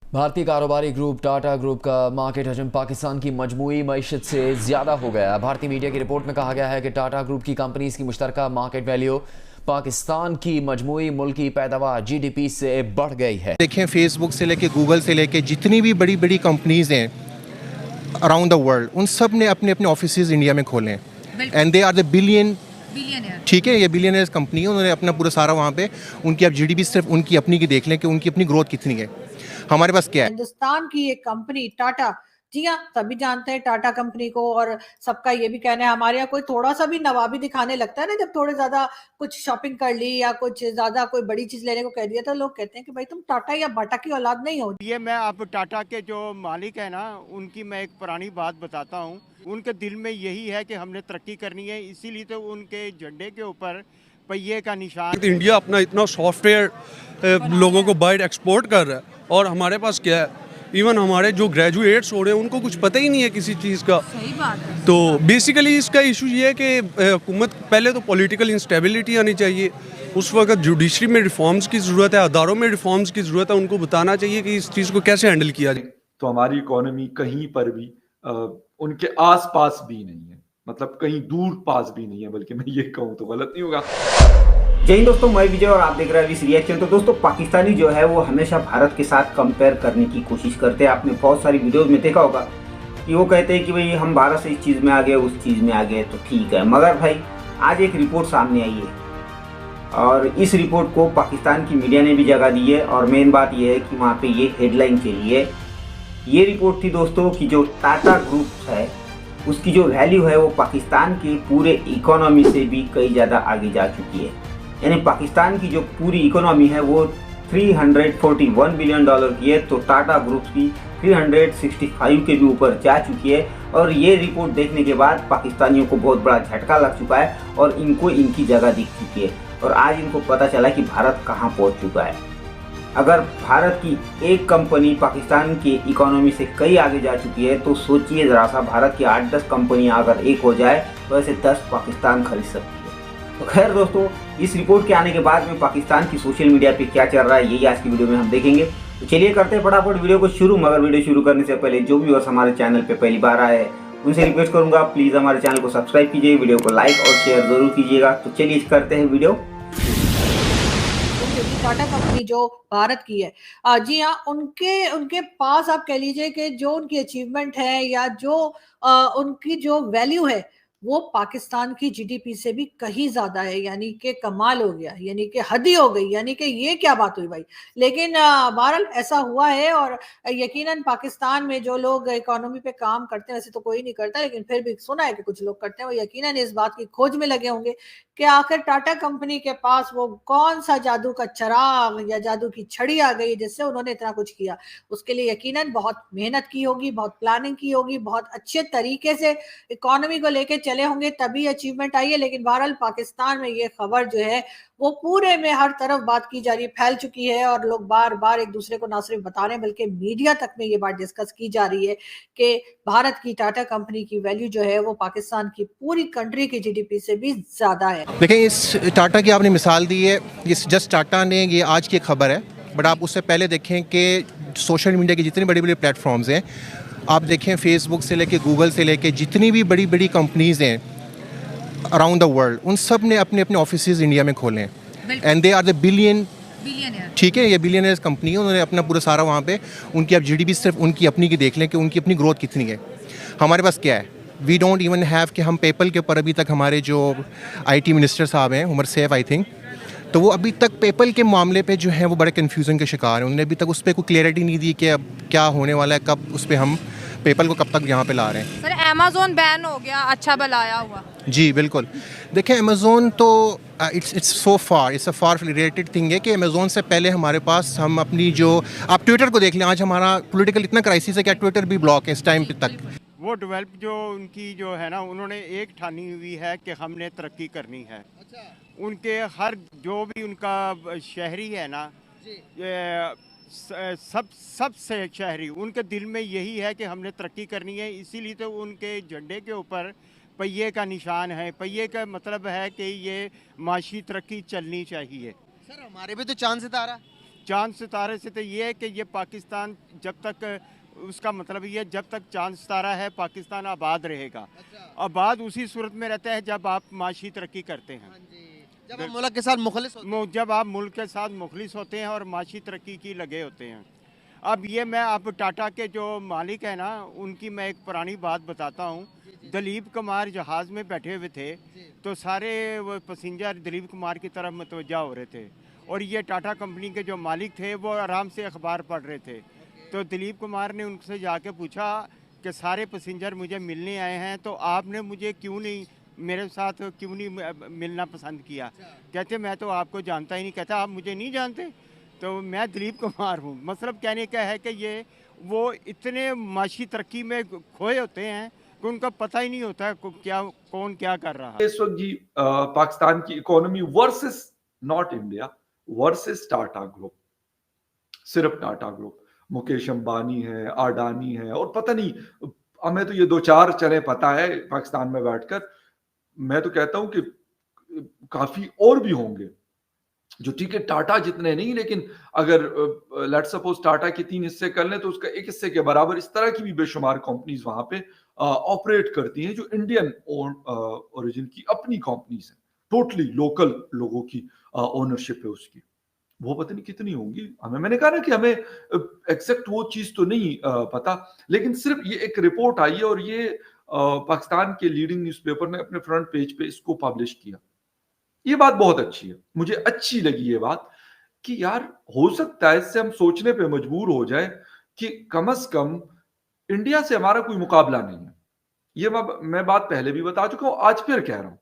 भारतीय कारोबारी group Tata group का मार्केट हजम पाकिस्तान की मजमूई मईशत से ज़्यादा हो गया। भारतीय मीडिया की रिपोर्ट में कहा गया है कि टाटा ग्रुप की कंपनीज की मुश्तरका मार्केट वैल्यू पाकिस्तान की मजमूई मुल्की पैदावार GDP से बढ़ गई है। देखें, फेसबुक से लेके गूगल से लेके जितनी भी बड़ी बड़ी कंपनीज हैं अराउंड द वर्ल्ड, उन सब ने अपने अपने ऑफिसेज इंडिया में खोले हैं and they are the billionaire. ठीक है, ये बिलियनियर्स कंपनी है, उन्होंने अपना पूरा सारा वहाँ पे उनकी अब GDP सिर्फ उनकी अपनी की देख लें कि उनकी अपनी ग्रोथ कितनी है। हमारे पास क्या है? हिंदुस्तान की एक कंपनी टाटा, जी हाँ, सभी जानते हैं टाटा कंपनी को, और सबका ये भी कहना है, हमारे यहाँ कोई थोड़ा सा भी नवाबी दिखाने लगता है ना, जब थोड़े ज्यादा कुछ शॉपिंग कर ली या कुछ ज्यादा कोई बड़ी चीज लेने को कह दिया, तो लोग कहते हैं कि भाई तुम टाटा या बाटा की औलाद नहीं हो। ये मैं आप टाटा के जो मालिक है ना, उनकी मैं एक पुरानी बात बताता हूँ। उनके दिल में यही है कि हमने तरक्की करनी है, इसीलिए तो उनके झंडे के ऊपर पहिए का निशान। इंडिया अपना इतना सॉफ्टवेयर लोगों को बाहर एक्सपोर्ट कर रहा है और हमारे पास क्या है, इवन हमारे जो ग्रेजुएट्स हो रहे हैं उनको कुछ पता ही नहीं है किसी चीज़ का। सही बात है। तो बेसिकली इसका इशू ये है कि हुकूमत पहले तो पॉलिटिकल इंस्टेबिलिटी आनी चाहिए, उस वक्त जुडिशरी में रिफॉर्म्स की ज़रूरत है, अदारों में रिफॉर्म्स की ज़रूरत है, उनको बताना चाहिए कि इस चीज़ को कैसे हैंडल किया जाए। तो हमारी इकोनॉमी कहीं पर भी उनके आसपास भी नहीं है, मतलब कहीं दूर पास भी नहीं है, बल्कि मैं ये कहूँ तो गलत नहीं होगा। जय हिंद दोस्तों, मैं विजय और आप देख रहे हैं विस रिएक्शन। तो दोस्तों, पाकिस्तानी जो है वो हमेशा भारत के साथ कंपेयर करने की कोशिश करते हैं। आपने बहुत सारी वीडियोस में देखा होगा कि वो कहते हैं कि भाई हम भारत से इस चीज़ में आ गए, उस चीज़ में आ गए, तो ठीक है। मगर भाई आज एक रिपोर्ट सामने आई है और इस रिपोर्ट को पाकिस्तान की मीडिया ने भी जगह दी है, और मेन बात यह है कि वहाँ पे ये हेडलाइन चली है। ये रिपोर्ट थी दोस्तों कि जो टाटा ग्रुप है उसकी जो वैल्यू है वो पाकिस्तान के पूरे इकोनॉमी से भी कई ज़्यादा आगे जा चुकी है। यानी पाकिस्तान की जो पूरी इकोनॉमी है वो 341 बिलियन डॉलर की है, तो टाटा ग्रुप की 365 के भी ऊपर जा चुकी है। और ये रिपोर्ट देखने के बाद पाकिस्तानियों को बहुत बड़ा झटका लग चुका है और इनको इनकी जगह दिख चुकी है, और आज इनको पता चला कि भारत कहाँ पहुँच चुका है। अगर भारत की एक कंपनी पाकिस्तान की इकोनॉमी से कई आगे जा चुकी है, तो सोचिए ज़रा सा, भारत की 8-10 कंपनियां अगर एक हो जाए तो ऐसे 10 पाकिस्तान खरीद सकती है। तो खैर दोस्तों, इस रिपोर्ट के आने के बाद में पाकिस्तान की सोशल मीडिया पे क्या चल रहा है, यही आज की वीडियो में हम देखेंगे। तो चलिए करते हैं फटाफट वीडियो को शुरू। मगर वीडियो शुरू करने से पहले जो भी हमारे चैनल पर पहली बार आए हैं उनसे रिक्वेस्ट करूँगा, प्लीज़ हमारे चैनल को सब्सक्राइब कीजिए, वीडियो को लाइक और शेयर जरूर कीजिएगा। तो चलिए करते हैं वीडियो। टाटा कंपनी जो भारत की है, जी हाँ, उनके पास आप कह लीजिए कि जो उनकी अचीवमेंट है या जो उनकी जो वैल्यू है वो पाकिस्तान की GDP से भी कहीं ज्यादा है। यानी कि कमाल हो गया, यानी कि हद ही हो गई, यानी कि ये क्या बात हुई भाई। लेकिन बहरहाल ऐसा हुआ है, और यकीनन पाकिस्तान में जो लोग इकोनॉमी पे काम करते हैं, वैसे तो कोई नहीं करता, लेकिन फिर भी सुना है कि कुछ लोग करते हैं, वो यकीनन इस बात की खोज में लगे होंगे कि आखिर टाटा कंपनी के पास वो कौन सा जादू का चिराग या जादू की छड़ी आ गई जिससे उन्होंने इतना कुछ किया। उसके लिए यकीनन बहुत मेहनत की होगी, बहुत प्लानिंग की होगी, बहुत अच्छे तरीके से इकोनॉमी को लेके चले होंगे, तभी अचीवमेंट आई है। लेकिन बहरहाल पाकिस्तान में ये खबर जो है वो पूरे में हर तरफ बात की जा रही है, फैल चुकी है, और लोग बार बार एक दूसरे को ना सिर्फ बता रहे हैं बल्कि मीडिया तक में ये बात डिस्कस की जा रही है कि भारत की टाटा कंपनी की वैल्यू जो है वो पाकिस्तान की पूरी कंट्री की GDP से भी ज्यादा है। देखें, इस टाटा की आपने मिसाल दी है, इस जस्ट टाटा ने, ये आज की खबर है, बट आप उससे पहले देखें कि सोशल मीडिया के जितने बड़े बड़े प्लेटफॉर्म्स हैं, आप देखें फेसबुक से लेके गूगल से लेके जितनी भी बड़ी बड़ी कंपनीज हैं अराउंड द वर्ल्ड, उन सब ने अपने अपने ऑफिसेज इंडिया में खोले हैं and they are the billionaire. ठीक है, ये बिलियनियर्स कंपनी है, उन्होंने अपना पूरा सारा वहाँ पे उनकी अब GDP सिर्फ उनकी अपनी की देख लें कि उनकी अपनी ग्रोथ कितनी है। हमारे पास क्या है? वी डोंट इवन हैव कि हम पेपल के ऊपर अभी तक हमारे जो IT मिनिस्टर साहब हैं, उमर सैफ आई थिंक, तो वो अभी तक पेपल के मामले पे जो है वो बड़े कन्फ्यूज़न के शिकार हैं। उन्होंने अभी तक उस पर कोई क्लियरिटी नहीं दी कि अब क्या होने वाला है, कब उस पर हम पेपल को कब तक यहाँ पे ला रहे हैं। सर, अमेज़न बैन हो गया, अच्छा भलाया हुआ। जी बिल्कुल। देखें, अमेज़ोन तो it's so far, it's a far related thing है कि अमेज़ोन से पहले हमारे पास हम अपनी जो, आप ट्विटर को देख लें, आज हमारा पॉलिटिकल इतना क्राइसिस है कि ट्विटर भी ब्लॉक है इस टाइम तक। वो डेवलप जो उनकी जो है ना, उन्होंने एक ठानी हुई है कि हमने तरक्की करनी है। उनके हर जो भी उनका शहरी है ना, सबसे शहरी, उनके दिल में यही है कि हमने तरक्की करनी है, इसीलिए तो उनके झंडे के ऊपर पहिए का निशान है। पहिए का मतलब है कि ये माशी तरक्की चलनी चाहिए। सर हमारे भी तो चांद सितारा है। चांद सितारे से तो ये है कि ये पाकिस्तान जब तक, उसका मतलब ये जब तक चांद सितारा है पाकिस्तान आबाद रहेगा। आबाद उसी सूरत में रहता है जब आप माशी तरक्की करते हैं, जब हम मुल्क के साथ मुखलिस होते हैं। जब आप मुल्क के साथ मुखलिस होते हैं और माशी तरक्की की लगे होते हैं। अब ये मैं अब टाटा के जो मालिक है ना, उनकी मैं एक पुरानी बात बताता हूँ। दिलीप कुमार जहाज़ में बैठे हुए थे तो सारे वो पैसेंजर दिलीप कुमार की तरफ मुतवज्जा हो रहे थे और ये टाटा कंपनी के जो मालिक थे वो आराम से अखबार पढ़ रहे थे। तो दिलीप कुमार ने उनसे जाके पूछा कि सारे पैसेंजर मुझे मिलने आए हैं तो आपने मुझे क्यों नहीं, मेरे साथ क्यों नहीं मिलना पसंद किया? कहते मैं तो आपको जानता ही नहीं। कहता आप मुझे नहीं जानते? तो मैं दिलीप कुमार हूँ। मतलब कहने का है कि ये वो इतने माशी तरक्की में खोए होते हैं कि उनका पता ही नहीं होता है क्या कौन क्या कर रहा है। इस वक्त जी पाकिस्तान की economy versus not India versus Tata group, सिर्फ टाटा ग्रुप, मुकेश अंबानी है, अडानी है और पता नहीं, हमें तो ये 2-4 चने पता है पाकिस्तान में बैठकर। मैं तो कहता हूं कि काफी और भी होंगे जो, ठीक है टाटा जितने नहीं, लेकिन अगर लेट सपोज टाटा के 3 हिस्से कर लें तो उसका 1 हिस्से के बराबर इस तरह की भी बेशुमार कंपनीज वहां पे ऑपरेट करती हैं जो इंडियन ओरिजिन की अपनी कंपनीज हैं, टोटली लोकल लोगों की ओनरशिप है उसकी। वो पता नहीं कितनी होंगी, मैंने कहा ना कि हमें एग्जैक्ट वो चीज तो नहीं पता, लेकिन सिर्फ ये एक रिपोर्ट आई है और ये पाकिस्तान के लीडिंग न्यूज़पेपर ने अपने फ्रंट पेज पे इसको पब्लिश किया। ये बात बहुत अच्छी है, मुझे अच्छी लगी ये बात कि यार हो सकता है इससे हम सोचने पे मजबूर हो जाए कि कम से कम इंडिया से हमारा कोई मुकाबला नहीं है। ये मैं बात पहले भी बता चुका हूं, आज फिर कह रहा हूं,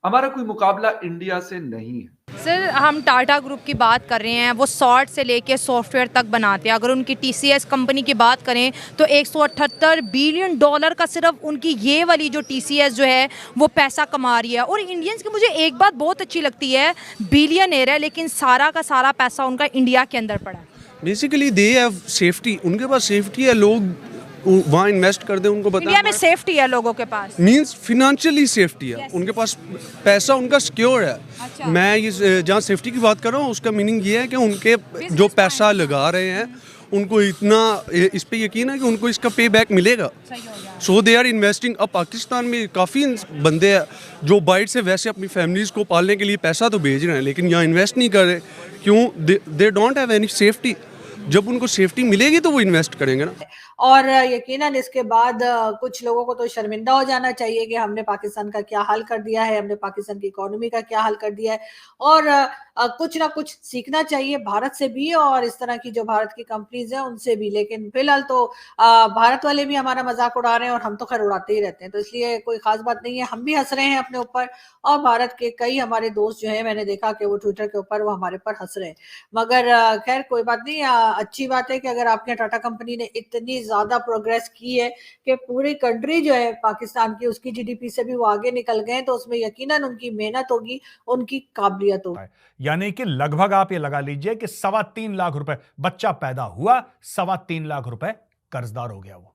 हमारा कोई मुकाबला इंडिया से नहीं है। सर हम टाटा ग्रुप की बात कर रहे हैं, वो सॉर्ट से लेके सॉफ्टवेयर तक बनाते हैं। अगर उनकी TCS कंपनी की बात करें तो 178 बिलियन डॉलर का सिर्फ उनकी ये वाली जो TCS जो है वो पैसा कमा रही है। और इंडियंस की मुझे एक बात बहुत अच्छी लगती है, बिलियनर है लेकिन सारा का सारा पैसा उनका इंडिया के अंदर पड़ा है। बेसिकली दे हैव सेफ्टी, उनके पास सेफ्टी है, लोग वहाँ इन्वेस्ट कर दें, उनको बता इंडिया में सेफ्टी है लोगों के पास, मींस फिनेंशियली सेफ्टी है। उनके पास पैसा उनका सिक्योर है। अच्छा। मैं ये जहाँ सेफ्टी की बात कर रहा हूँ उसका मीनिंग ये है कि उनके जो पैसा लगा रहे हैं उनको इतना इस पे यकीन है कि उनको इसका पे बैक मिलेगा। सो दे आर इन्वेस्टिंग। अब पाकिस्तान में काफ़ी बंदे हैं जो बाइट से वैसे अपनी फैमिलीज़ को पालने के लिए पैसा तो भेज रहे हैं लेकिन यहाँ इन्वेस्ट नहीं कर रहे। क्यों? They don't have any safety. जब उनको सेफ्टी मिलेगी तो वो इन्वेस्ट करेंगे ना। और यकीनन इसके बाद कुछ लोगों को तो शर्मिंदा हो जाना चाहिए कि हमने पाकिस्तान का क्या हाल कर दिया है, हमने पाकिस्तान की इकोनॉमी का क्या हाल कर दिया है। और कुछ ना कुछ सीखना चाहिए भारत से भी और इस तरह की जो भारत की कंपनीज हैं उनसे भी। लेकिन फिलहाल तो भारत वाले भी हमारा मजाक उड़ा रहे हैं और हम तो खैर उड़ाते ही रहते हैं, तो इसलिए कोई खास बात नहीं है। हम भी हंस रहे हैं अपने ऊपर और भारत के कई हमारे दोस्त जो है, मैंने देखा कि वो ट्विटर के ऊपर वो हमारे पर हंस रहे हैं। मगर खैर कोई बात नहीं, अच्छी बात है कि अगर आपके टाटा कंपनी ने इतनी ज्यादा प्रोग्रेस की है कि पूरी कंट्री जो है पाकिस्तान की, उसकी GDP से भी वो आगे निकल गए, तो उसमें यकीनन उनकी मेहनत होगी, उनकी काबिलियत होगी। यानी कि लगभग आप ये लगा लीजिए कि 3.25 लाख रुपए, बच्चा पैदा हुआ 3.25 लाख रुपए कर्जदार हो गया वो।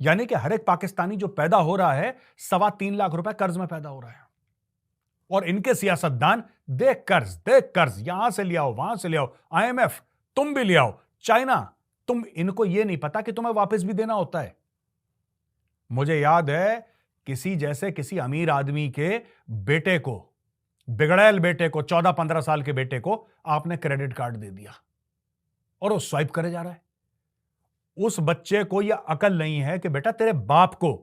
यानी कि हर एक पाकिस्तानी जो पैदा हो रहा है 3.25 लाख रुपए कर्ज में पैदा हो रहा है। और इनके सियासतदान देख कर्ज, यहां से ले आओ, वहां से ले आओ, IMF तुम भी ले आओ, चाइना तुम, इनको यह नहीं पता कि तुम्हें वापस भी देना होता है। मुझे याद है किसी अमीर आदमी के बेटे को, बिगड़ैल बेटे को, 14-15 साल के बेटे को आपने क्रेडिट कार्ड दे दिया और वो स्वाइप करे जा रहा है। उस बच्चे को यह अकल नहीं है कि बेटा तेरे बाप को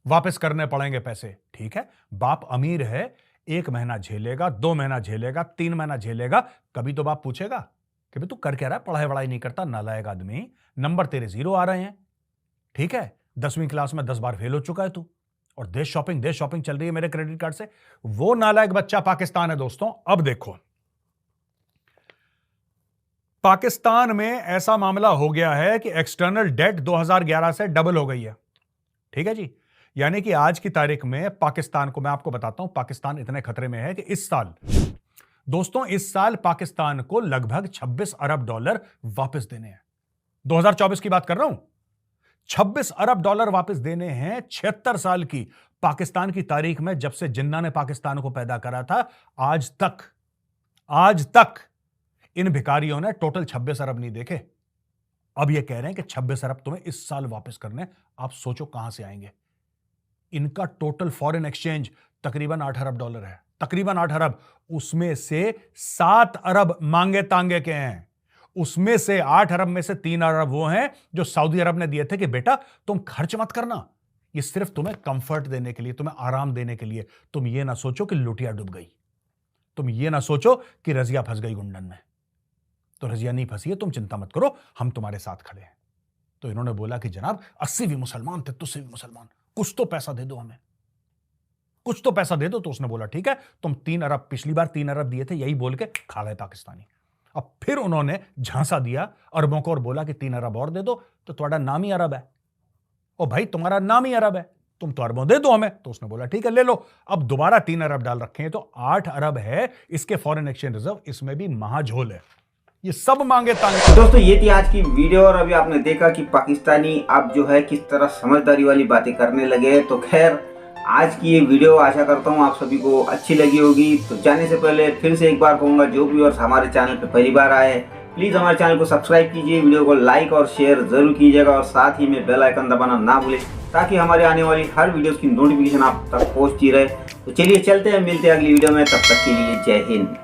वापस करने पड़ेंगे पैसे। ठीक है, बाप अमीर है, 1 महीना झेलेगा, 2 महीना झेलेगा, 3 महीना झेलेगा, कभी तो बाप पूछेगा कि भाई तू कर क्या रहा है, पढ़ाई वढ़ाई नहीं करता, नालायक आदमी, नंबर तेरे 0 आ रहे हैं। ठीक है, 10वीं क्लास में 10 बार फेल हो चुका है तू, और देश शॉपिंग चल रही है मेरे क्रेडिट कार्ड से। वो नालायक बच्चा पाकिस्तान है दोस्तों। अब देखो, पाकिस्तान में ऐसा मामला हो गया है कि एक्सटर्नल डेट 2011 से डबल हो गई है। ठीक है जी, यानी कि आज की तारीख में पाकिस्तान को, मैं आपको बताता हूं, पाकिस्तान इतने खतरे में है कि इस साल पाकिस्तान को लगभग $26 अरब वापस देने हैं। 2024 की बात कर रहा हूं। $26 अरब वापस देने हैं 76 साल की पाकिस्तान की तारीख में, जब से जिन्ना ने पाकिस्तान को पैदा करा था आज तक इन भिखारियों ने टोटल 26 अरब नहीं देखे। अब ये कह रहे हैं कि 26 अरब तुम्हें इस साल वापस करने। आप सोचो कहां से आएंगे। इनका टोटल फॉरेन एक्सचेंज तकरीबन $8 अरब है, तकरीबन 8 अरब। उसमें से 7 अरब मांगे तांगे के हैं। उसमें से 8 अरब में से 3 अरब वो हैं जो सऊदी अरब ने दिए थे कि बेटा तुम खर्च मत करना, ये सिर्फ तुम्हें कंफर्ट देने के लिए, तुम्हें आराम देने के लिए। तुम ये ना सोचो कि लुटिया डूब गई, तुम ये ना सोचो कि रजिया फंस गई गुंडन में। तो रजिया नहीं फंसी है, तुम चिंता मत करो, हम तुम्हारे साथ खड़े हैं। तो इन्होंने बोला कि जनाब 80 भी मुसलमान थे, तुझसे भी मुसलमान, कुछ तो पैसा दे दो हमें, कुछ तो पैसा दे दो। तो उसने बोला ठीक है, तुम 3 अरब, पिछली बार 3 अरब दिए थे, यही बोल के खा गए पाकिस्तानी। अब फिर उन्होंने झांसा दिया अरबों को और बोला कि 3 अरब और दे दो, तो तुम्हारा नाम ही अरब है। ओ भाई तुम्हारा नाम ही अरब है, तुम तो अरबों दे दो हमें। तो उसने बोला ठीक है ले लो। अब दोबारा 3 अरब डाल रखे हैं, तो 8 अरब है इसके फॉरेन एक्सचेंज रिजर्व, इसमें भी महाझोल है। ये सब मांगे तांगे। दोस्तों ये थी आज की वीडियो, और अभी आपने देखा कि पाकिस्तानी अब जो है किस तरह समझदारी वाली बातें करने लगे। तो खैर आज की ये वीडियो आशा करता हूँ आप सभी को अच्छी लगी होगी। तो जाने से पहले फिर से एक बार कहूँगा, जो भी और हमारे चैनल पे पहली बार आए प्लीज़ हमारे चैनल को सब्सक्राइब कीजिए, वीडियो को लाइक और शेयर जरूर कीजिएगा, और साथ ही में बेल आइकन दबाना ना भूलें ताकि हमारे आने वाली हर वीडियोस की नोटिफिकेशन आप तक पहुँचती रहे। तो चलिए चलते हैं, मिलते हैं अगली वीडियो में, तब तक के लिए जय हिंद।